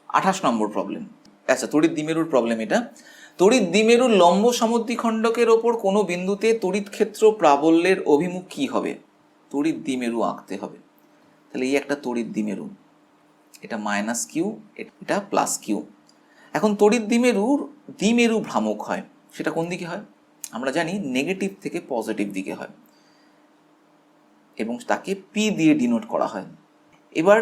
28 নম্বর problem. আচ্ছা, তড়িৎ দ্বিমেরুর প্রবলেম এটা। তড়িৎ দ্বিমেরুর লম্ব সমদ্বিখণ্ডকের ওপর কোনো বিন্দুতে তড়িৎ ক্ষেত্র প্রাবল্যের অভিমুখ কি হবে? তড়িৎ দ্বিমেরু আঁকতে হবে। তাহলে এই একটা তড়িৎ দ্বিমেরু, এটা মাইনাস কিউ, এটা প্লাস কিউ। এখন তড়িৎ দ্বিমেরুর দ্বিমেরু ভ্রামক হয়, সেটা কোন দিকে হয়? আমরা জানি নেগেটিভ থেকে পজিটিভ দিকে হয় এবং তাকে পি দিয়ে ডিনোট করা হয়। এবার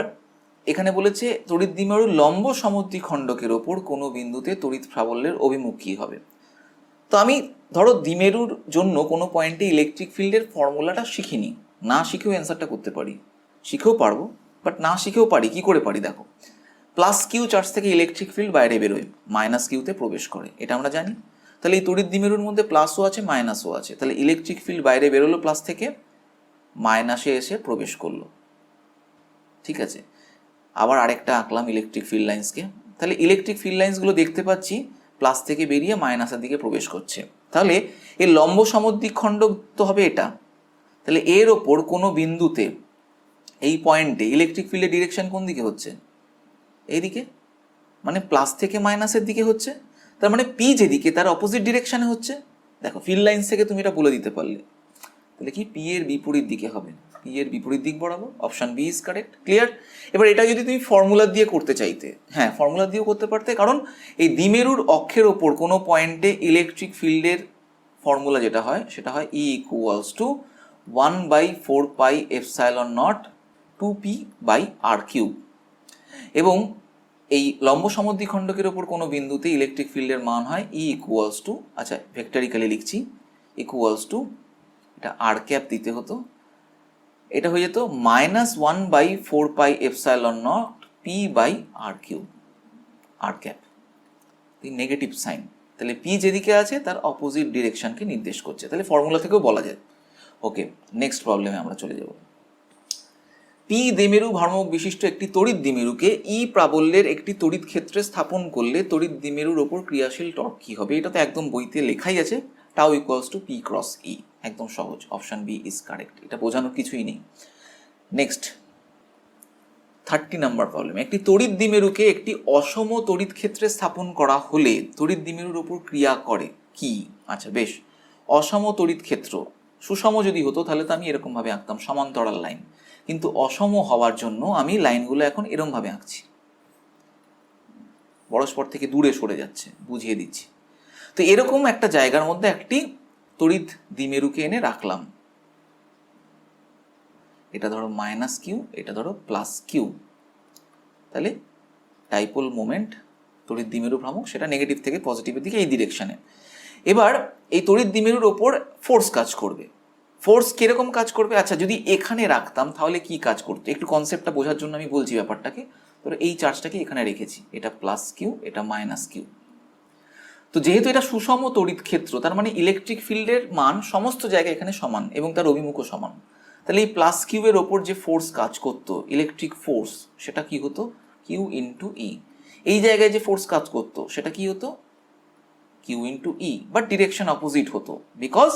এখানে বলেছে তড়িৎ দ্বিমেরুর লম্ব সমদ্বিখণ্ডকের ওপর কোনো বিন্দুতে তড়িৎ প্রাবল্যের অভিমুখ কী হবে। তো আমি ধরো দ্বিমেরুর জন্য কোনো পয়েন্টে ইলেকট্রিক ফিল্ডের ফর্মুলাটা শিখিনি, না শিখেও অ্যান্সারটা করতে পারি, শিখেও পারবো, বাট না শিখেও পারি। কি করে পারি দেখো, প্লাস কিউ চার্জ থেকে ইলেকট্রিক ফিল্ড বাইরে বেরোয়, মাইনাস কিউতে প্রবেশ করে, এটা আমরা জানি। তাহলে এই তড়িৎ দ্বিমেরুর মধ্যে প্লাসও আছে মাইনাসও আছে, তাহলে ইলেকট্রিক ফিল্ড বাইরে বেরোলো প্লাস থেকে, মাইনাসে এসে প্রবেশ করলো। ঠিক আছে, আবার আরেকটা আঁকলাম ইলেকট্রিক ফিল্ড লাইন্সকে। তাহলে ইলেকট্রিক ফিল্ড লাইন্সগুলো দেখতে পাচ্ছি প্লাস থেকে বেরিয়ে মাইনাসের দিকে প্রবেশ করছে। তাহলে এর লম্ব সমদ্বিখণ্ডক তো হবে এটা। তাহলে এর ওপর কোনো বিন্দুতে এই পয়েন্টে ইলেকট্রিক ফিল্ডের ডিরেকশন কোন দিকে হচ্ছে? এইদিকে, মানে প্লাস থেকে মাইনাসের দিকে হচ্ছে। তার মানে পি যেদিকে তার অপোজিট ডিরেকশানে হচ্ছে। দেখো ফিল্ড লাইন্স থেকে তুমি এটা বলে দিতে পারলে। তাহলে কি পি এর বিপরীত দিকে হবে, পি এর বিপরীত দিক বরাবর। Option B is correct. Clear? এবার এটা যদি তুমি ফর্মুলা দিয়ে করতে চাইতে, হ্যাঁ ফর্মুলা দিয়েও করতে পারতে, কারণ এই দ্বিমেরুর অক্ষের ওপর কোনো পয়েন্টে ইলেকট্রিক ফিল্ডের ফর্মুলা যেটা হয় সেটা হয় E equals to 1/4πε0 2p by R cube. এবং এই লম্ব সমদ্বিখণ্ডকের ওপর কোনো বিন্দুতে ইলেকট্রিক ফিল্ডের মান হয় ই ইকুয়ালস টু, আচ্ছা ভেক্টরিক্যালি লিখছি, ইকুয়ালস টু, এটা আর ক্যাপ দিতে হতো, এটা হয়ে যেত -1/4πε0 P by R cube, R cap negative sign. তাহলে পি যেদিকে আছে তার অপোজিট ডিরেকশনকে নির্দেশ করছে, তাহলে ফর্মুলা থেকেও বলা যায়। ওকে, নেক্সট প্রবলেমে আমরা চলে যাব। পি দ্বিমেরু ভ্রামক বিশিষ্ট একটি তড়িৎ দ্বিমেরুকে ই প্রাবল্যের একটি তড়িৎ ক্ষেত্রে স্থাপন করলে তড়িৎ দ্বিমেরুর ওপর ক্রিয়াশীল টর্ক কী হবে? এটা তো একদম বইতে লেখাই আছে, tau equals to P cross E, একদম সহজ। অপশান বি ইজ কারেক্ট, এটা বোঝানোর কিছুই নেই। নেক্সট 30 নম্বর প্রবলেম। একটি তড়িৎ দ্বিমেরুকে একটি অসম তড়িৎ ক্ষেত্রে স্থাপন করা হলে তড়িৎ দ্বিমেরুর ওপর ক্রিয়া করে কি? আচ্ছা বেশ, অসম তড়িৎ ক্ষেত্র, সুষম যদি হতো তাহলে তো আমি এরকমভাবে আঁকতাম সমান্তরাল লাইন, কিন্তু অসম হওয়ার জন্য আমি লাইনগুলো এখন এরমভাবে আঁকছি, পরস্পর থেকে দূরে সরে যাচ্ছে, বুঝিয়ে দিচ্ছি। তো এরকম একটা জায়গার মধ্যে একটি তড়িৎ দ্বিমেরুকে এনে রাখলাম, এটা ধরো মাইনাস কিউ, এটা ধরো প্লাস কিউ। তাহলে ডাইপোল মোমেন্ট, তড়িৎ দ্বিমেরু ভ্রামক, সেটা নেগেটিভ থেকে পজিটিভের দিকে এই ডিরেকশানে। এবার এই তড়িৎ দ্বিমেরুর ওপর ফোর্স কাজ করবে। ফোর্স কিরকম কাজ করবে? আচ্ছা যদি এখানে রাখতাম তাহলে কি কাজ করতো, একটু কনসেপ্টটা বোঝার জন্য আমি বলছি ব্যাপারটাকে। তো এই চার্জটাকে এখানে রেখেছি, এটা প্লাস কিউ, এটা মাইনাস কিউ। তো যেহেতু এটা সুষম তড়িৎ ক্ষেত্র, তার মানে ইলেকট্রিক ফিল্ডের মান সমস্ত জায়গায় এখানে সমান এবং তার অভিমুখও সমান। তাহলে এই প্লাস কিউয়ের ওপর যে ফোর্স কাজ করতো, ইলেকট্রিক ফোর্স, সেটা কি হতো? Q into E. এই জায়গায় যে ফোর্স কাজ করতো সেটা কি হতো? Q into E, but direction opposite হতো, বিকজ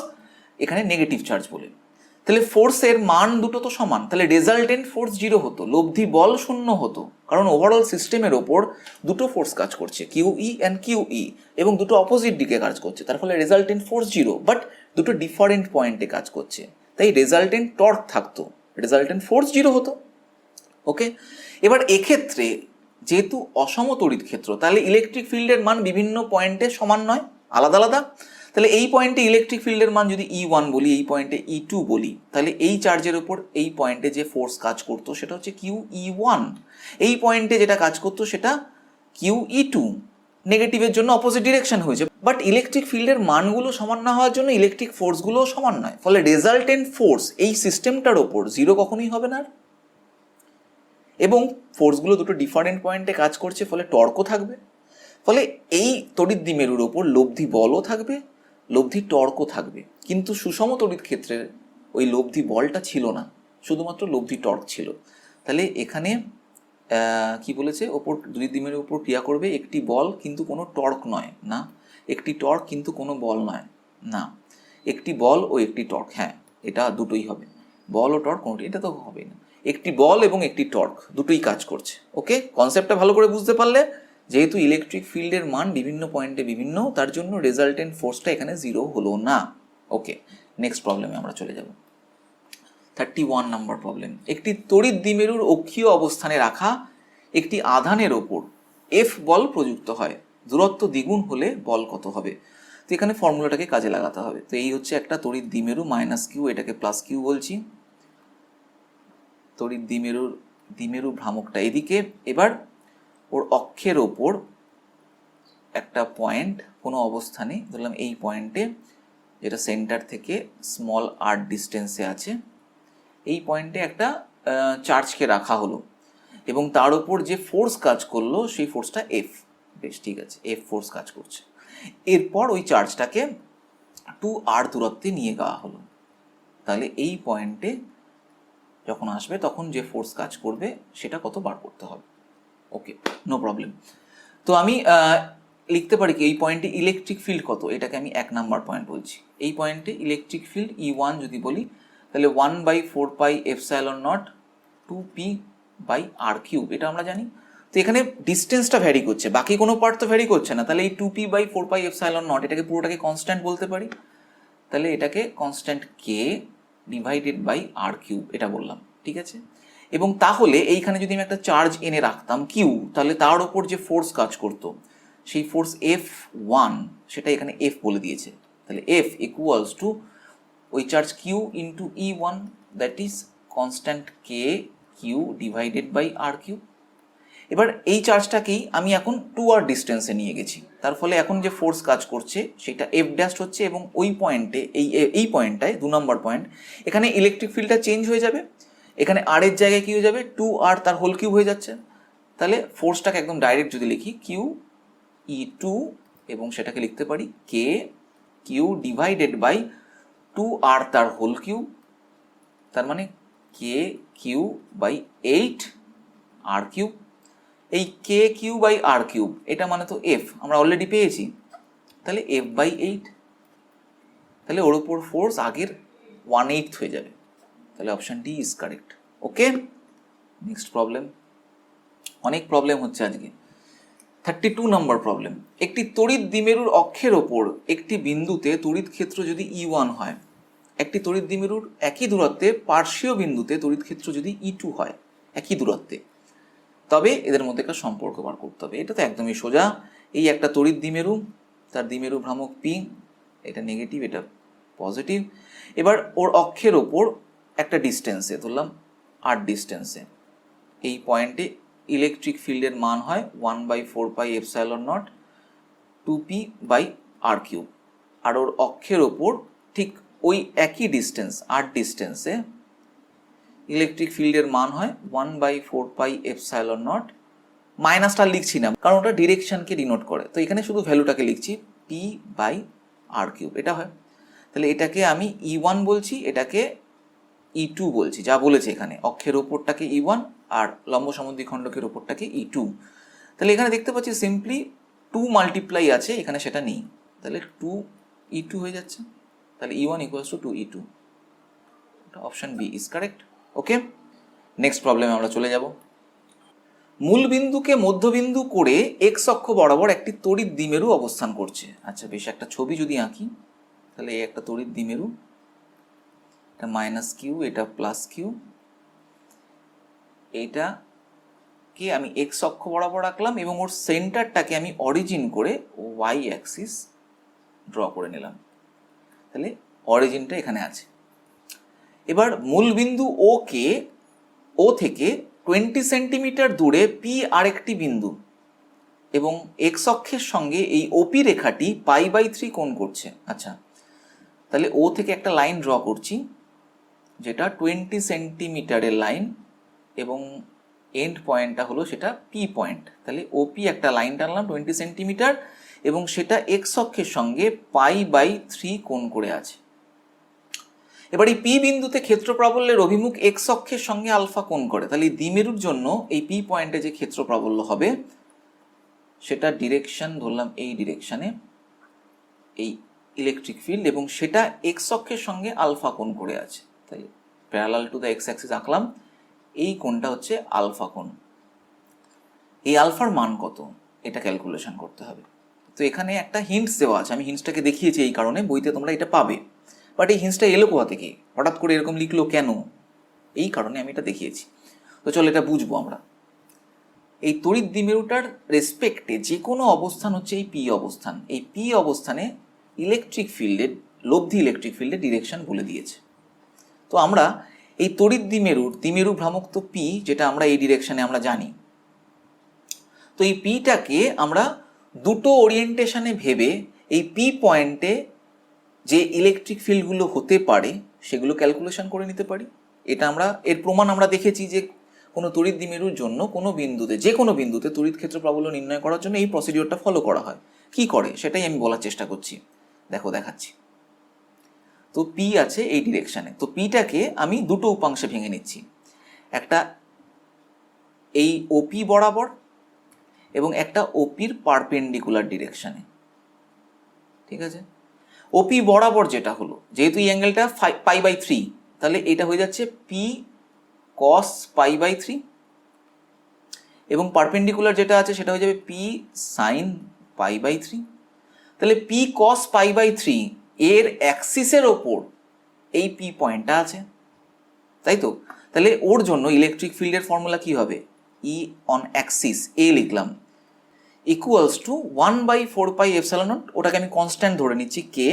এখানে নেগেটিভ চার্জ বলে। তাহলে ফোর্সের মান দুটো তো সমান, তাহলে রেজাল্টেন্ট ফোর্স 0 হতো, লব্ধি বল 0 হতো, কারণ ওভারঅল সিস্টেমের ওপর দুটো ফোর্স কাজ করছে, Q E and Q E, এবং দুটো অপোজিট দিকে কাজ করছে, তার ফলে রেজাল্টেন্ট ফোর্স 0, বাট দুটো ডিফারেন্ট পয়েন্টে কাজ করছে, তাই রেজাল্টেন্ট টর্ক থাকতো, রেজাল্টেন্ট ফোর্স 0 হতো। ওকে, এবার এক্ষেত্রে যেহেতু অসম তড়িৎ ক্ষেত্র, তাহলে ইলেকট্রিক ফিল্ডের মান বিভিন্ন পয়েন্টে সমান নয়, আলাদা আলাদা। তাহলে এই পয়েন্টে ইলেকট্রিক ফিল্ডের মান যদি E1 বলি, এই পয়েন্টে E2 বলি, তাহলে এই চার্জের ওপর এই পয়েন্টে যে ফোর্স কাজ করতো সেটা হচ্ছে QE1, এই পয়েন্টে যেটা কাজ করতো সেটা QE2, নেগেটিভের জন্য অপোজিট ডিরেকশন হয়েছে, বাট ইলেকট্রিক ফিল্ডের মানগুলো সমান না হওয়ার জন্য ইলেকট্রিক ফোর্সগুলোও সমান নয়, ফলে রেজাল্টেন্ট ফোর্স এই সিস্টেমটার ওপর 0 কখনোই হবে না। এবং ফোর্সগুলো দুটো ডিফারেন্ট পয়েন্টে কাজ করছে, ফলে টর্কও থাকবে, ফলে এই তড়িৎ দ্বিমেরুর ওপর লব্ধি বলও থাকবে, লব্ধি টর্কও থাকবে। কিন্তু সুষম তড়িৎ ক্ষেত্রে ওই লব্ধি বলটা ছিল না, শুধুমাত্র লব্ধি টর্ক ছিল। তাহলে এখানে কি বলেছে, ওপর তড়িৎ দ্বিমেরুর উপর ক্রিয়া করবে একটি বল কিন্তু কোনো টর্ক নয়, না একটি টর্ক কিন্তু কোনো বল নয়, না একটি বল ও একটি টর্ক, হ্যাঁ এটা দুটোই হবে, বল ও টর্ক কোনোটি, এটা তো হবে না। একটি বল এবং একটি টর্ক দুটোই কাজ করছে। ওকে, কনসেপ্টটা ভালো করে বুঝতে পারলে, যেহেতু ইলেকট্রিক ফিল্ডের মান বিভিন্ন পয়েন্টে বিভিন্ন, তার জন্য রেজাল্টেন্ট ফোর্সটা এখানে 0 হলো না। ওকে, নেক্সট প্রবলেমে আমরা চলে যাব। 31 নম্বর প্রবলেম। একটি তড়িৎ দ্বিমেরুর অক্ষীয় অবস্থানে রাখা একটি আধানের ওপর এফ বল প্রযুক্ত হয়, দূরত্ব দ্বিগুণ হলে বল কত হবে? তো এখানে ফর্মুলাটাকে কাজে লাগাতে হবে। তো এই হচ্ছে একটা তড়িৎ দ্বিমেরু মাইনাস কিউ, এটাকে প্লাস কিউ বলছি। তড়িৎ দ্বিমেরু ভ্রামকটা এদিকে। এবার ওর অক্ষের ওপর একটা পয়েন্ট কোনো অবস্থানে, ধরলাম এই পয়েন্টে, যেটা সেন্টার থেকে স্মল আর ডিস্টেন্সে আছে, এই পয়েন্টে একটা চার্জকে রাখা হলো এবং তার উপর যে ফোর্স কাজ করলো সেই ফোর্সটা এফ। বেশ, ঠিক আছে, এফ ফোর্স কাজ করছে। এরপর ওই চার্জটাকে 2r দূরত্বে নিয়ে যাওয়া হলো। তাহলে এই পয়েন্টে যখন আসবে তখন যে ফোর্স কাজ করবে সেটা কত বার করতে হবে। ওকে, নো প্রবলেম। তো আমি লিখতে পারি কি, এই পয়েন্টে ইলেকট্রিক ফিল্ড কত, এটাকে আমি 1 নাম্বার পয়েন্ট বলছি। এই পয়েন্টে ইলেকট্রিক ফিল্ড E1 যদি বলি, তাহলে 1/4πε0 2p/r3, এটা আমরা জানি। তো এখানে ডিস্টেন্সটা ভ্যারি করছে, বাকি কোনো পার্ট তো ভ্যারি করছে না, তাহলে এই 2p/4πε0 এটাকে পুরোটাকে কনস্ট্যান্ট বলতে পারি। তাহলে এটাকে constant K divided by r3 এটা বললাম, ঠিক আছে। এবং তাহলে এইখানে যদি আমি একটা চার্জ এনে রাখতাম কিউ, তাহলে তার ওপর যে ফোর্স কাজ করতো সেই ফোর্স F1, সেটা এখানে F বলে দিয়েছে। তাহলে F ইকুয়ালস টু ওই charge Q into E1, that is constant K Q divided by r3। এবার এই চার্জটাকেই আমি এখন 2r ডিস্টেন্সে নিয়ে গেছি, তার ফলে এখন যে ফোর্স কাজ করছে সেটা F ড্যাশ হচ্ছে, এবং ওই পয়েন্টে এই পয়েন্টটায় 2 নম্বর পয়েন্ট, এখানে ইলেকট্রিক ফিল্ডটা চেঞ্জ হয়ে যাবে। এখানে আর এর জায়গায় কি হয়ে যাবে, 2r তার হোল কিউব হয়ে যাচ্ছে। তাহলে ফোর্সটাকে একদম ডাইরেক্ট যদি লিখি, কিউ E2, এবং সেটাকে লিখতে পারি কে কিউ ডিভাইডেড বাই 2r তার হোল কিউব, তার মানে কে কিউ বাই 8r3। এই কে কিউ বাই r3 এটা মানে তো F আমরা অলরেডি পেয়েছি, তাহলে F/8। তাহলে ওর উপর ফোর্স আগের 1/8 হয়ে যাবে। তাহলে option D is correct. Okay, next problem. অনেক প্রবলেম হচ্ছে আজকে। 32 নম্বর প্রবলেম। একটি তড়িৎ দ্বিমেরুর অক্ষের ওপর একটি বিন্দুতে তড়িৎ ক্ষেত্র যদি E1 হয়, একটি তড়িৎ দ্বিমেরুর একই দূরত্বে পার্শ্বীয় বিন্দুতে তড়িৎ ক্ষেত্র যদি E2 হয়, একই দূরত্বে, তবে এদের মধ্যে একটা সম্পর্ক বার করতে হবে। এটা তো একদমই সোজা। এই একটা তড়িৎ দ্বিমেরু, তার দ্বিমেরু ভ্রামক P, এটা নেগেটিভ এটা পজিটিভ। এবার ওর অক্ষের ওপর একটা ডিস্টেন্সে, ধরলাম r ডিস্টেন্সে, এই পয়েন্টে ইলেকট্রিক ফিল্ডের মান হয় 1/4πε0 2p/r3। আর ওর অক্ষের ওপর ঠিক ওই একই ডিস্টেন্স r ডিস্টেন্সে ইলেকট্রিক ফিল্ডের মান হয় 1/4πε0, মাইনাসটা লিখছি না কারণ ওটা ডিরেকশনকে ডিনোট করে, তো এখানে শুধু ভ্যালুটাকে লিখছি p/r3, এটা হয়। তাহলে এটাকে আমি E1 বলছি, এটাকে E2 বলছি, যা বলেছে এখানে অক্ষের ওপরটাকে E1 আর লম্ব সমদ্বিখণ্ডকের ওপরটাকে E2। তাহলে এখানে দেখতে পাচ্ছি সিম্পলি 2 মাল্টিপ্লাই আছে, এখানে সেটা নেই, তাহলে 2E2 হয়ে যাচ্ছে। তাহলে E1 equals to 2E2, option B is correct. Okay, next প্রবলেমে আমরা চলে যাব। মূল বিন্দুকে মধ্যবিন্দু করে এক্স অক্ষ বরাবর একটি তড়িৎ দ্বিমেরু অবস্থান করছে। আচ্ছা বেশ, একটা ছবি যদি আঁকি, তাহলে এই একটা তড়িৎ দ্বিমেরু, এটা মাইনাস কিউ, এটা প্লাস কিউ, এইটাকে আমি এক্স অক্ষ বরাবর রাখলাম এবং ওর সেন্টারটাকে আমি অরিজিন করে ওয়াই অ্যাক্সিস ড্র করে নিলাম। তাহলে অরিজিনটা এখানে আছে। এবার মূল বিন্দু ও থেকে 20 সেন্টিমিটার দূরে পি আরেকটি বিন্দু, এবং এক্স অক্ষের সঙ্গে এই ওপি রেখাটি π/3 কোণ করছে। আচ্ছা, তাহলে ও থেকে একটা লাইন ড্র করছি যেটা 20 সেন্টিমিটারের লাইন, এবং এন্ড পয়েন্টটা হলো সেটা পি পয়েন্ট। তাহলে ওপি একটা লাইন টানলাম 20 সেন্টিমিটার, এবং সেটা এক্স অক্ষের সঙ্গে π/3 কোণ করে আছে। এবার এই পি বিন্দুতে ক্ষেত্র প্রাবল্যের অভিমুখ এক্স অক্ষের সঙ্গে আলফা কোণ করে। তাহলে এই দ্বিমেরুর জন্য এই পি পয়েন্টে যে ক্ষেত্র প্রাবল্য হবে সেটা ডিরেকশন ধরলাম এই ডিরেকশনে, এই ইলেকট্রিক ফিল্ড, এবং সেটা এক্স অক্ষের সঙ্গে আলফা কোণ করে আছে। তাই parallel to the x Axis আঁকলাম, এই কোণটা হচ্ছে আলফা কোণ। এই আলফার মান কত এটা ক্যালকুলেশন করতে হবে। তো এখানে একটা হিন্টস দেওয়া আছে, আমি হিন্টসটাকে দেখিয়েছি এই কারণে, বইতে তোমরা এটা পাবে, বাট এই হিন্টসটা এলো কোথা থেকে, হঠাৎ করে এরকম লিখলো কেন, এই কারণে আমি এটা দেখিয়েছি। তো চলো এটা বুঝবো আমরা। এই তড়িৎ দ্বিমেরুটার রেসপেক্টে যে কোনো অবস্থান হচ্ছে এই পি অবস্থান, এই পি অবস্থানে ইলেকট্রিক ফিল্ডের লব্ধি ইলেকট্রিক ফিল্ডের ডিরেকশন বলে দিয়েছে। তো আমরা এই তড়িৎ দ্বিমেরু ভ্রামক তো পি, যেটা আমরা এই ডিরেকশনে আমরা জানি। তো এই পিটাকে আমরা দুটো ওরিয়েন্টেশনে ভেবে এই পি পয়েন্টে যে ইলেকট্রিক ফিল্ডগুলো হতে পারে সেগুলো ক্যালকুলেশন করে নিতে পারি। এটা আমরা এর প্রমাণ আমরা দেখেছি যে কোনো তড়িৎ দ্বিমেরুর জন্য কোনো বিন্দুতে, যে কোনো বিন্দুতে তড়িৎ ক্ষেত্র প্রাবল্য নির্ণয় করার জন্য এই প্রসিডিওরটা ফলো করা হয়। কি করে সেটাই আমি বলার চেষ্টা করছি, দেখো দেখাচ্ছি। তো পি আছে এই ডিরেকশানে, তো পিটাকে আমি দুটো উপাংশে ভেঙে নিচ্ছি, একটা এই ওপি বরাবর এবং একটা ওপির পারপেন্ডিকুলার ডিরেকশানে। ঠিক আছে, ওপি বরাবর যেটা হলো, যেহেতু এই অ্যাঙ্গেলটা π/3, তাহলে এটা হয়ে যাচ্ছে পি কস π/3, এবং পারপেন্ডিকুলার যেটা আছে সেটা হয়ে যাবে পি সাইন π/3। তাহলে পি কস π/3 এর অ্যাক্সিসের ওপর এই পি পয়েন্টটা আছে, তাই তো? তাহলে ওর জন্য ইলেকট্রিক ফিল্ডের ফর্মুলা কি হবে? ই অন অ্যাক্সিস এ লিখলাম ইকুয়ালস টু 1/4πε0, ওটাকে আমি কনস্ট্যান্ট ধরে নিচ্ছি কে,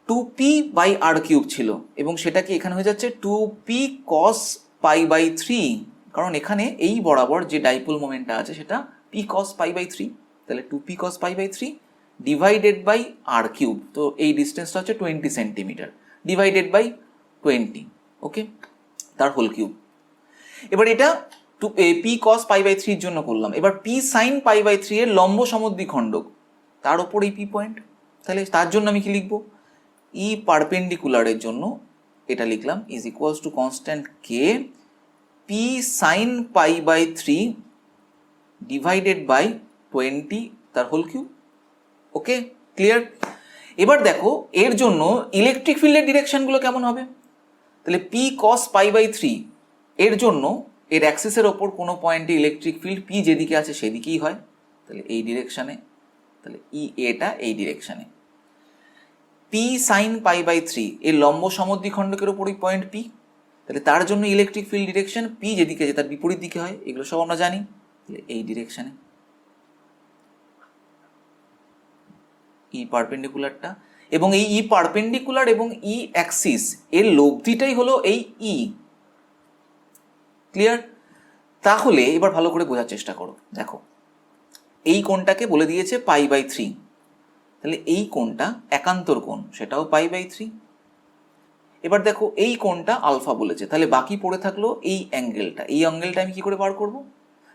2p/r³ ছিল, এবং সেটাকে এখানে হয়ে যাচ্ছে 2p cos π/3, কারণ এখানে এই বরাবর যে ডাইপোল মোমেন্টটা আছে সেটা p cos π/3, তাহলে 2p cos π/3 divided by r³, তো এই ডিস্টেন্সটা হচ্ছে 20 সেন্টিমিটার, ডিভাইডেড বাই 20, ওকে, তার হোল কিউব। এবার এটা পি কস π/3 জন্য করলাম। এবার পি সাইন π/3 এর লম্ব সমদ্বিখণ্ডক, তার ওপর এই পি পয়েন্ট, তাহলে তার জন্য আমি কি লিখবো? ই পারপেন্ডিকুলারের জন্য এটা লিখলাম is equals to constant K P sine π/3 divided by 20 তার হোল কিউব। ওকে, ক্লিয়ার? এবার দেখো এর জন্য ইলেকট্রিক ফিল্ডের ডিরেকশনগুলো কেমন হবে। তাহলে পি কস π/3 এর জন্য এর অ্যাক্সিসের ওপর কোনো পয়েন্টে ইলেকট্রিক ফিল্ড পি যেদিকে আছে সেদিকেই হয়, তাহলে এই ডিরেকশানে, তাহলে ই এটা এই ডিরেকশানে। পি সাইন π/3 এর লম্ব সমদ্বিখণ্ডকের ওপর ওই পয়েন্ট পি, তাহলে তার জন্য ইলেকট্রিক ফিল্ড ডিরেকশন পি যেদিকে আছে তার বিপরীত দিকে হয়, এগুলো সব আমরা জানি। তাহলে এই ডিরেকশানে ই পারপেন্ডিকুলারটা, এবং এই ই পারপেন্ডিকুলার এবং ই অ্যাক্সিস এর লব্ধিটাই হলো এই ই। ক্লিয়ার? তাহলে এবার ভালো করে বোঝার চেষ্টা করো। দেখো এই কোণটাকে বলে দিয়েছে π/3, তাহলে এই কোণটা একান্তর কোণ, সেটাও π/3। এবার দেখো এই কোণটা আলফা বলেছে, তাহলে বাকি পড়ে থাকলো এই অ্যাঙ্গেলটা। এই অ্যাঙ্গেলটা আমি কি করে বার করব?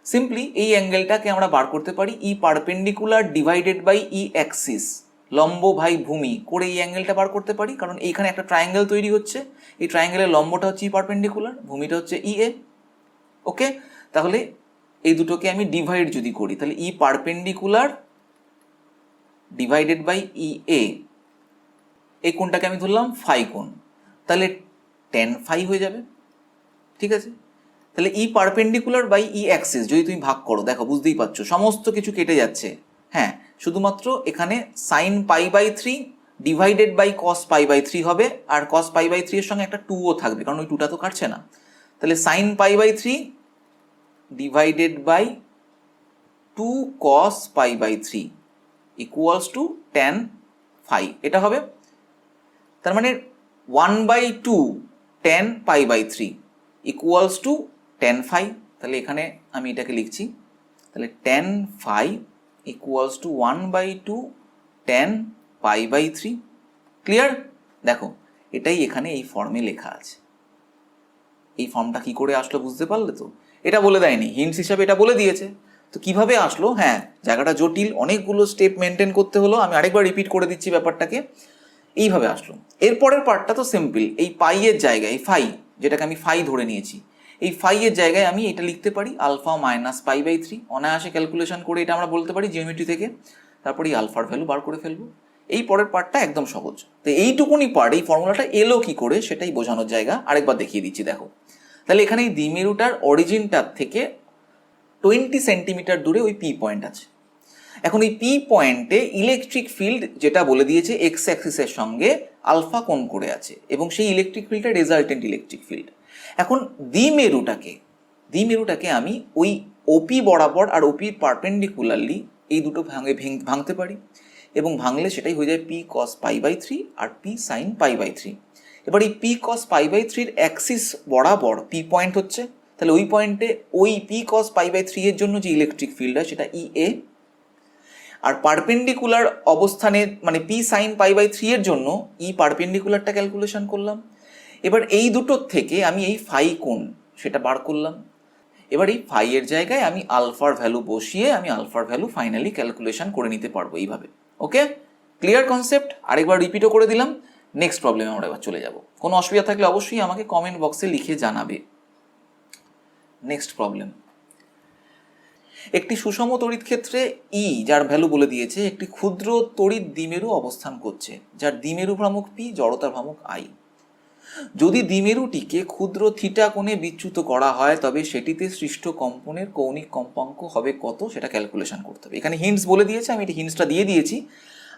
সিম্পলি এই অ্যাঙ্গেলটাকে আমরা বার করতে পারি E perpendicular divided by E axis, লম্ব ভাই ভূমি করে এই অ্যাঙ্গেলটা বার করতে পারি, কারণ এইখানে একটা ট্রায়াঙ্গেল তৈরি হচ্ছে, এই ট্রায়াঙ্গেলের লম্বটা হচ্ছে ই পারপেন্ডিকুলার, ভূমিটা হচ্ছে ই এ। ওকে, তাহলে এই দুটোকে আমি ডিভাইড যদি করি, তাহলে ই পারপেন্ডিকুলার ডিভাইডেড বাই ই এ, এই কোণটাকে আমি ধরলাম ফাই কোণ, তাহলে tan ফাই হয়ে যাবে। ঠিক আছে, তাহলে ই পারপেন্ডিকুলার বাই ই অ্যাক্সিস যদি তুমি ভাগ করো, দেখো বুঝতেই পারছো সমস্ত কিছু কেটে যাচ্ছে। হ্যাঁ, শুধুমাত্র এখানে সাইন π/3 ডিভাইডেড বাই কস π/3 হবে, আর কস π/3 এর সঙ্গে একটা 2ও থাকবে, কারণ ওই 2টা তো কাটছে না। তাহলে sine π/3 divided by 2 cos π/3 equals to tan phi, এটা হবে। তার মানে 1/2 tan π/3 equals to tan phi. তাহলে এখানে আমি এটাকে লিখছি, তাহলে tan phi equals to 1/2 tan π/3। Clear? দেখো এটাই এখানে এই ফর্মে লেখা আছে। এই ফর্মটা কি করে আসলো বুঝতে পারলে তো? এটা বলে দেয়নি, হিন্টস হিসাবে এটা বলে দিয়েছে। তো কিভাবে আসলো? হ্যাঁ, জায়গাটা জটিল, অনেকগুলো স্টেপ মেনটেন করতে হলো, আমি আরেকবার রিপিট করে দিচ্ছি ব্যাপারটাকে। এইভাবে আসলো। এরপরের পার্টটা তো সিম্পল, এই পাইয়ের জায়গায় এই ফাই, যেটাকে আমি ফাই ধরে নিয়েছি, এই ফাইয়ের জায়গায় আমি এটা লিখতে পারি আলফা মাইনাস π/3, অনায়াসে ক্যালকুলেশন করে এটা আমরা বলতে পারি জিওমেট্রি থেকে, তারপরে এই আলফার ভ্যালু বার করে ফেলবো। এই পরের পার্টটা একদম সহজ। তো এইটুকুনি পার্ট, এই ফর্মুলাটা এলো কি করে সেটাই বোঝানোর জায়গা, আরেকবার দেখিয়ে দিচ্ছি। দেখো তাহলে এখানে এই দ্বিমেরুটার অরিজিনটার থেকে 20 সেন্টিমিটার দূরে ওই পি পয়েন্ট আছে। এখন এই পি পয়েন্টে ইলেকট্রিক ফিল্ড যেটা বলে দিয়েছে এক্স অ্যাক্সিসের সঙ্গে আলফা কোণ করে আছে, এবং সেই ইলেকট্রিক ফিল্ডটা রেজাল্টেন্ট ইলেকট্রিক ফিল্ড। এখন দ্বিমেরুটাকে আমি ওই ওপি বরাবর আর ওপির পারপেন্ডিকুলারলি এই দুটো ভাঙতে পারি, এবং ভাঙলে সেটাই হয়ে যায় পি কস π/3 আর পি সাইন π/3। এবার এই পি কস π/3 অ্যাক্সিস বরাবর পি পয়েন্ট হচ্ছে, তাহলে ওই পয়েন্টে ওই পি কস π/3 এর জন্য যে ইলেকট্রিক ফিল্ড হয় সেটা ইএ, আর পারপেন্ডিকুলার অবস্থানে মানে পি সাইন π/3 এর জন্য ই পারপেন্ডিকুলারটা ক্যালকুলেশন করলাম। এবার এই দুটোর থেকে আমি এই ফাই কোণ সেটা বার করলাম। এবার এই ফাই এর জায়গায় আমি আলফার ভ্যালু বসিয়ে আমি আলফার ভ্যালু ফাইনালি ক্যালকুলেশন করে নিতে পারবো এইভাবে। ওকে, ক্লিয়ার কনসেপ্ট? আরেকবার রিপিটও করে দিলাম। নেক্সট প্রবলেমে আমরা এবার চলে যাব। কোনো অসুবিধা থাকলে অবশ্যই আমাকে কমেন্ট বক্সে লিখে জানাবে। নেক্সট প্রবলেম, একটি সুষম তড়িৎ ক্ষেত্রে ই যার ভ্যালু বলে দিয়েছে একটি ক্ষুদ্র তড়িৎ দ্বিমেরু অবস্থান করছে যার দ্বিমেরু ভ্রামক পি, জড়তা ভ্রামক আই। যদি দ্বিমেরুটিকে ক্ষুদ্র থিটা কোণে বিচ্যুত করা হয় তবে সেটিতে সৃষ্ট কম্পনের কৌণিক কম্পাঙ্ক হবে কত, সেটা ক্যালকুলেশন করতে হবে। এখানে হিন্টস বলে দিয়েছে, আমি এটা হিন্টসটা দিয়ে দিয়েছি।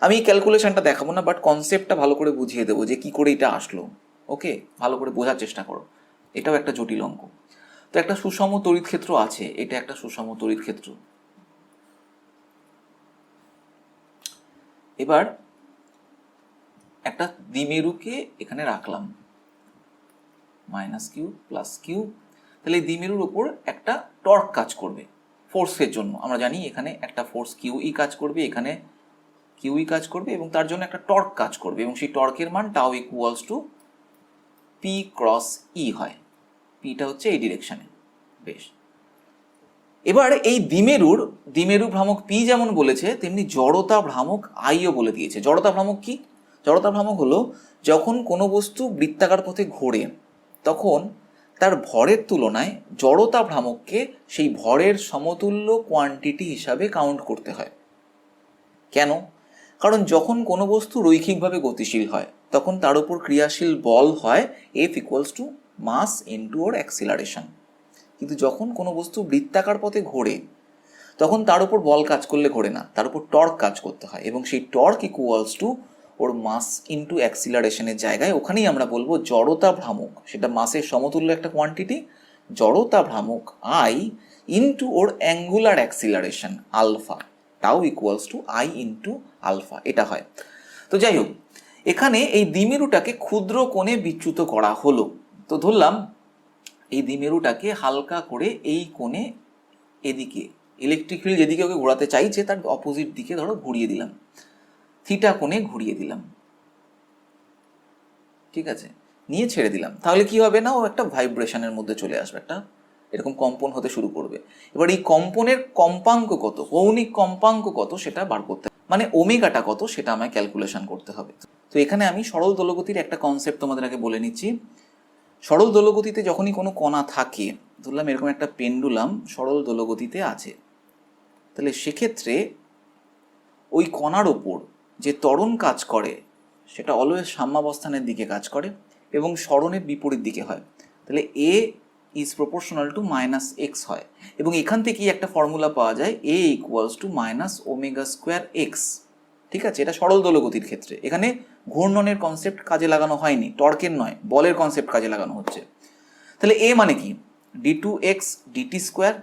আমি ক্যালকুলেশনটা দেখাবো না, বাট কনসেপ্টটা ভালো করে বুঝিয়ে দেবো যে কি করে এটা আসলো। ওকে, ভালো করে বোঝার চেষ্টা করো, এটাও একটা জটিল অঙ্ক। তো একটা সুষম তড়িৎ ক্ষেত্র আছে, এটা একটা সুষম তড়িৎ ক্ষেত্র। এবার একটা দ্বিমেরুকে এখানে রাখলাম -q + q, তাহলে এই দ্বিমেরুর উপর একটা টর্ক কাজ করবে ফোর্সের জন্য। আমরা জানি এখানে একটা ফোর্স কিউই কাজ করবে, এখানে কিউই কাজ করবে, এবং তার জন্য একটা টর্ক কাজ করবে, এবং সেই টর্কের মান tau equals to P cross E হয়। পিটা হচ্ছে এই ডিরেকশনে। বেশ, এবার এই দ্বিমেরু ভ্রামক পি যেমন বলেছে তেমনি জড়তা ভ্রামক আইও বলে দিয়েছে। জড়তা ভ্রামক কি? জড়তা ভ্রামক হলো যখন কোনো বস্তু বৃত্তাকার পথে ঘোরে তখন তার ভরের তুলনায় জড়তা ভ্রামককে সেই ভরের সমতুল্য কোয়ান্টিটি হিসাবে কাউন্ট করতে হয়। কেন? কারণ যখন কোনো বস্তু রৈখিকভাবে গতিশীল হয় তখন তার উপর ক্রিয়াশীল বল হয় F = মাস ইন্টু ওর অ্যাক্সিলারেশন। কিন্তু যখন কোনো বস্তু বৃত্তাকার পথে ঘোরে তখন তার উপর বল কাজ করলে ঘোরে না, তার উপর টর্ক কাজ করতে হয়, এবং সেই টর্ক ইকুয়ালস টু ওর মাস ইন্টু অ্যাক্সিলারেশনের জায়গায় ওখানেই আমরা বলবো জড়তা ভ্রামক, সেটা মাসের সমতুল্য একটা কোয়ান্টিটি, জড়তা ভ্রামক আই ইন্টু ওর angular acceleration alpha, tau equals to I into alpha, এটা হয়। তো যাই হোক, এখানে এই দ্বিমেরুটাকে ক্ষুদ্র কোণে বিচ্যুত করা হলো। তো ধরলাম এই দ্বিমেরুটাকে হালকা করে এই কোণে এদিকে ইলেকট্রিক ফিল্ড যেদিকে ওকে ঘোরাতে চাইছে তার অপোজিট দিকে ধরো ঘুরিয়ে দিলাম, থিটা কোণে ঘুরিয়ে দিলাম, ঠিক আছে, নিয়ে ছেড়ে দিলাম। তাহলে কি হবে না, ও একটা ভাইব্রেশনের মধ্যে চলে আসবে, একটা এরকম কম্পন হতে শুরু করবে। এবার এই কম্পনের কম্পাঙ্ক কত, কৌণিক কম্পাঙ্ক কত সেটা বার করতে হবে, মানে ওমেগাটা কত সেটা আমায় ক্যালকুলেশন করতে হবে। তো এখানে আমি সরল দোলগতির একটা কনসেপ্ট তোমাদের আগে বলে নিচ্ছি। সরল দোলগতিতে যখনই কোনো কণা থাকে, ধরলাম এরকম একটা পেন্ডুলাম সরল দোলগতিতে আছে, তাহলে সেক্ষেত্রে ওই কণার ওপর যে ত্বরণ কাজ করে সেটা অলওয়েজ সাম্যাবস্থানের দিকে কাজ করে এবং সরণের বিপরীত দিকে হয়। তাহলে এ ইজ প্রপোর্শনাল টু -x হয়, এবং এখান থেকেই একটা ফর্মুলা পাওয়া যায় a ইকুয়ালস টু -ω²x। ঠিক আছে, এটা সরল দোলগতির ক্ষেত্রে। এখানে ঘূর্ণনের কনসেপ্ট কাজে লাগানো হয়নি, টর্কের নয়, বলের কনসেপ্ট কাজে লাগানো হচ্ছে। তাহলে এ মানে কি, d2x dt²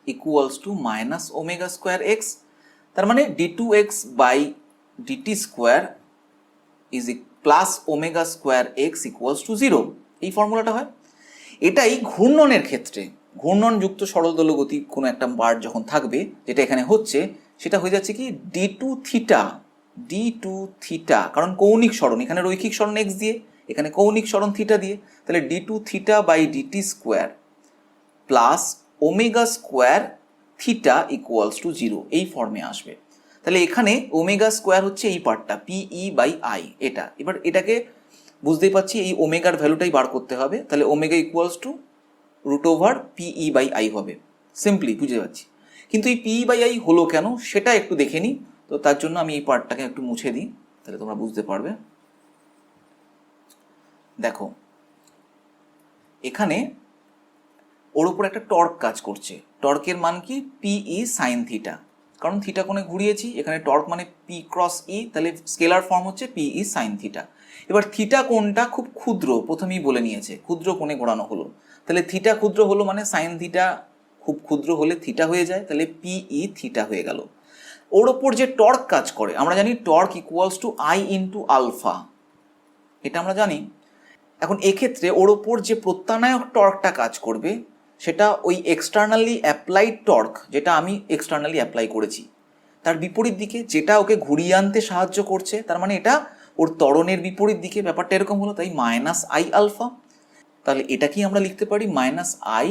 equals to -ω²x, তার মানে d2x by dt² is plus ω²x equals to 0, এই ফর্মুলাটা হয়। এটাই ঘূর্ণনের ক্ষেত্রে, ঘূর্ণনযুক্ত সরল দোলগতি কোনো একটা বার যখন থাকবে, যেটা এখানে হচ্ছে, সেটা হয়ে যাচ্ছে কি d2θ, কারণ কৌণিক সরণ, এখানে রৈখিক সরণ x দিয়ে, এখানে কৌণিক সরণ থিটা দিয়ে, তাহলে d2θ by dt² plus ω²θ equals to 0, এই ফর্মে আসবে। তাহলে এখানে ω² হচ্ছে এই পার্টটা PE/I, এটা। এবার এটাকে বুঝতেই পারছি এই ওমেগার ভ্যালুটাই বার করতে হবে, তাহলে ওমেগা ইকুয়ালস টু √PE/I হবে, সিম্পলি বুঝতে পারছি। কিন্তু এই PE/I হলো কেন সেটা একটু দেখে নিই। তো তার জন্য আমি এই পার্টটাকে একটু মুছে দিই, তাহলে তোমরা বুঝতে পারবে। দেখো এখানে ওর উপর একটা টর্ক কাজ করছে। টর্কের মান কি? পিই সাইন থিটা, কারণ থিটা কোণে ঘুরিয়েছি, এখানে টর্ক মানে পি ক্রস ই, তাহলে স্কেলার ফর্ম হচ্ছে পিই সাইন থিটা। এবার থিটা কোণটা খুব ক্ষুদ্র, প্রথমেই বলে নিয়েছে ক্ষুদ্র কোণে ঘোরানো হলো, তাহলে থিটা ক্ষুদ্র হলো মানে সাইন থিটা খুব ক্ষুদ্র হলে থিটা হয়ে যায়, তাহলে পিই থিটা হয়ে গেল। ওর ওপর যে টর্ক কাজ করে, আমরা জানি torque equals to I into alpha, এটা আমরা জানি। এখন এক্ষেত্রে ওর ওপর যে প্রত্যানায়ক টর্কটা কাজ করবে সেটা ওই এক্সটার্নালি অ্যাপ্লাইড টর্ক, যেটা আমি এক্সটার্নালি অ্যাপ্লাই করেছি, তার বিপরীত দিকে যেটা ওকে ঘুরিয়ে আনতে সাহায্য করছে, তার মানে এটা ওর ত্বরণের বিপরীত দিকে, ব্যাপারটা এরকম হলো, তাই মাইনাস আই আলফা। তাহলে এটা কি আমরা লিখতে পারি minus I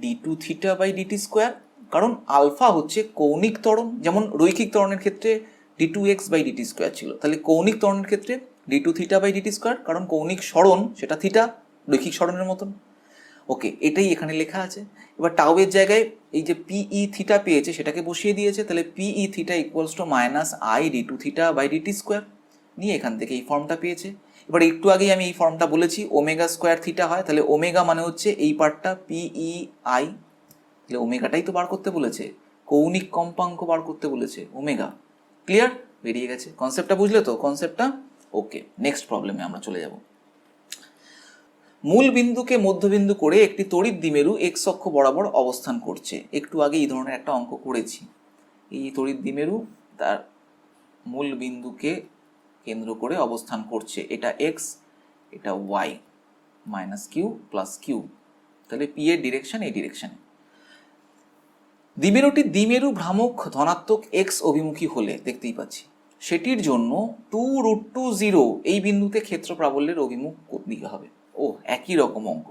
D two theta by DT square, কারণ আলফা হচ্ছে কৌণিক ত্বরণ, যেমন রৈখিক ত্বরণের ক্ষেত্রে D two X by DT square ছিল, তাহলে কৌণিক ত্বরণের ক্ষেত্রে D two theta by DT square, কারণ কৌণিক সরণ সেটা থিটা, রৈখিক সরণের মতন। ওকে, এটাই এখানে লেখা আছে। এবার টাউয়ের জায়গায় এই যে পিই থিটা পেয়েছে সেটাকে বসিয়ে দিয়েছে, তাহলে P E theta equals to minus I D two theta by DT square, নিয়ে এখান থেকে এই ফর্মটা পেয়েছে। এবার একটু আগেই আমি এই ফর্মটা বলেছি, ওমেগা স্কোয়ার থিটা হয়, তাহলে ওমেগা মানে হচ্ছে এই পার্টটা পিই আই, তাহলে ওমেগাটাই তো বার করতে বলেছে, কৌণিক কম্পাঙ্ক বার করতে বলেছে ওমেগা। ক্লিয়ার? বেরিয়ে গেছে কনসেপ্টটা, বুঝলে তো কনসেপ্টটা? ওকে, নেক্সট প্রবলেমে আমরা চলে যাব। মূল বিন্দুকে মধ্যবিন্দু করে একটি তড়িৎ দ্বিমেরু এক্স অক্ষ বরাবর অবস্থান করছে। একটু আগে এই ধরনের একটা অঙ্ক করেছি। এই তড়িৎ দ্বিমেরু তার মূল বিন্দুকে কেন্দ্র করে অবস্থান করছে, এটা এক্স, এটা Y, minus Q plus Q, তাহলে পি এর ডিরেকশন এই ডিরেকশনে। দ্বিমেরুটি দ্বিমেরু ভ্রামক ধনাত্মক এক্স অভিমুখী হলে, দেখতেই পাচ্ছি, সেটির জন্য 2√2 এই বিন্দুতে ক্ষেত্র প্রাবল্যের অভিমুখ দিকে হবে। ও, একই রকম অঙ্ক।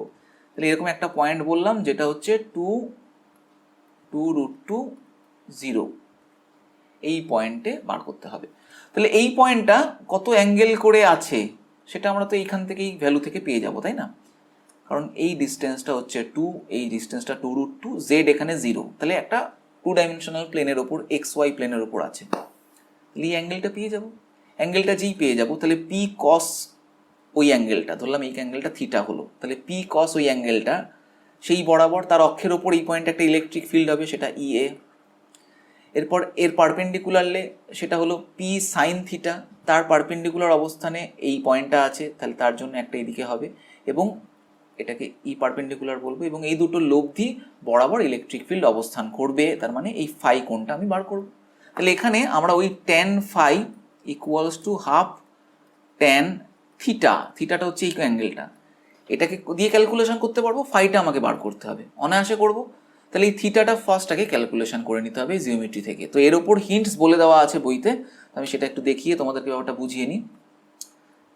তাহলে এরকম একটা পয়েন্ট বললাম যেটা হচ্ছে 2√2 এই পয়েন্টে বার করতে হবে। তাহলে এই পয়েন্টটা কত অ্যাঙ্গেল করে আছে সেটা আমরা তো এইখান থেকেই ভ্যালু থেকে পেয়ে যাব, তাই না? কারণ এই ডিস্টেন্সটা হচ্ছে 2, এই ডিস্টেন্সটা 2√2, জেড এখানে 0, তাহলে একটা 2 ডাইমেনশনাল প্লেনের ওপর এক্স ওয়াই প্লেনের ওপর আছে, তাহলে এই অ্যাঙ্গেলটা পেয়ে যাব। অ্যাঙ্গেলটা যেই পেয়ে যাব, তাহলে পি কস ওই অ্যাঙ্গেলটা, ধরলাম এই অ্যাঙ্গেলটা থিটা হলো, তাহলে পি কস ওই অ্যাঙ্গেলটা সেই বরাবর তার অক্ষের ওপর এই পয়েন্টে একটা ইলেকট্রিক ফিল্ড হবে, সেটা ইএ। এরপর এর পারপেন্ডিকুলারলে সেটা হলো পি সাইন থিটা, তার পারপেন্ডিকুলার অবস্থানে এই পয়েন্টটা আছে, তাহলে তার জন্য একটা এদিকে হবে, এবং এটাকে ই পারপেন্ডিকুলার বলবো, এবং এই দুটো লব্ধি বরাবর ইলেকট্রিক ফিল্ড অবস্থান করবে, তার মানে এই ফাই কোণটা আমি বার করব। তাহলে এখানে আমরা ওই tan phi equals to half tan theta, থিটাটা হচ্ছে এই অ্যাঙ্গেলটা, এটাকে দিয়ে ক্যালকুলেশন করতে পারবো, ফাইটা আমাকে বার করতে হবে, অনায়াসে করব। তাহলে এই থিটাটা ফার্স্টটাকে ক্যালকুলেশন করে নিতে হবে জিওমেট্রি থেকে, তো এর ওপর হিন্টস বলে দেওয়া আছে বইতে, আমি সেটা একটু দেখিয়ে তোমাদেরকে ব্যাপারটা বুঝিয়ে নিই।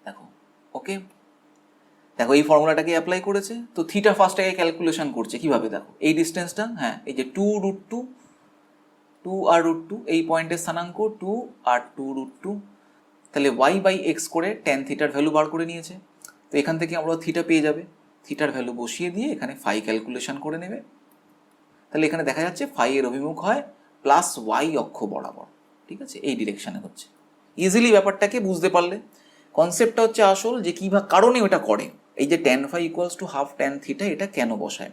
দেখো, ওকে, দেখো এই ফর্মুলাটাকে অ্যাপ্লাই করেছে, তো থিটা ফার্স্টটাকে ক্যালকুলেশন করছে কিভাবে, দেখো এই ডিস্টেন্সটা, হ্যাঁ এই যে 2√2 আর √2 এই পয়েন্টের স্থানাঙ্ক 2 আর 2√2, তাহলে ওয়াই বাই এক্স করে ট্যান থিটার ভ্যালু বার করে নিয়েছে, তো এখান থেকে আমরা থিটা পেয়ে যাবে, থিটার ভ্যালু বসিয়ে দিয়ে এখানে ফাই ক্যালকুলেশন করে নেবে, তাহলে এখানে দেখা যাচ্ছে ফাই এর অভিমুখ হয় প্লাস ওয়াই অক্ষ বরাবর, ঠিক আছে, এই ডিরেকশানে হচ্ছে। ইজিলি ব্যাপারটাকে বুঝতে পারলে, কনসেপ্টটা হচ্ছে আসল যে কী বা কারণে ওটা করে, এই যে tan phi equals to half tan theta, এটা কেন বসায়।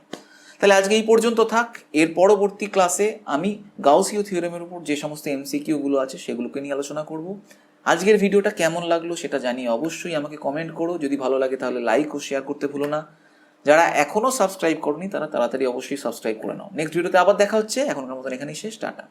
তাহলে আজকে এই পর্যন্ত থাক, এর পরবর্তী ক্লাসে আমি গাউসীয় থিওরেমের উপর যে সমস্ত এমসিকিউগুলো আছে সেগুলোকে নিয়ে আলোচনা করব। আজকের ভিডিওটা কেমন লাগলো সেটা জানিয়ে অবশ্যই আমাকে কমেন্ট করো, যদি ভালো লাগে তাহলে লাইক ও শেয়ার করতে ভুলো না। যারা এখনও সাবস্ক্রাইব করনি তারা তাড়াতাড়ি অবশ্যই সাবস্ক্রাইব করে নাও। নেক্সট ভিডিওতে আবার দেখা হচ্ছে, এখনকার মতন এখানেই শেষ, টাটা।